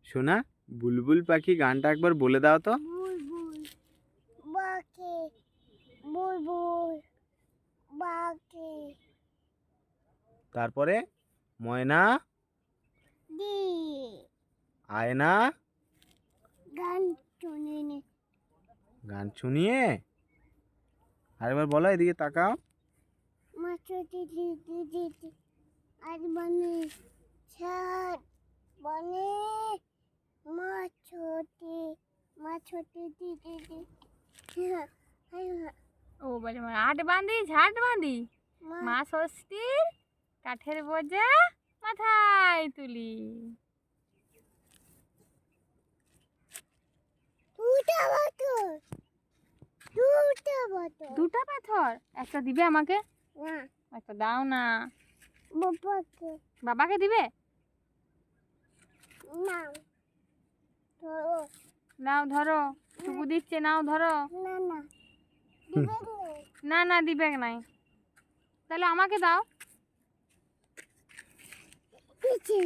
সোনা, বুলবুল পাখি গানটা একবার বলে দাও তো। বুলবুল পাখি, বুলবুল পাখি, তারপরে ময়না দি আয়না গান শুনিনি। গান শুনিয়ে। আরেকবার বলো, এদিকে তাকাও। মাছটি দিদি দিদি আজ বনে ছাদ বনে মাছটি দিদি দিদি। ও বলে আট বাঁধি ঝাট বাঁধি মা ষষ্ঠীর কাঠের বোঝা মাথায় তুলি। দুটা পাথর, দুটা পাথর। দুটা পাথর, একটা দিবে আমাকে? না, একটা দাও না। বাবাকে বাবাকে দিবে? নাও ধরো। নাও ধরো, টুকু দিচ্ছে, নাও ধরো। না না দিবেন না। না না দিবে নাই, তাহলে আমাকে দাও। পিছে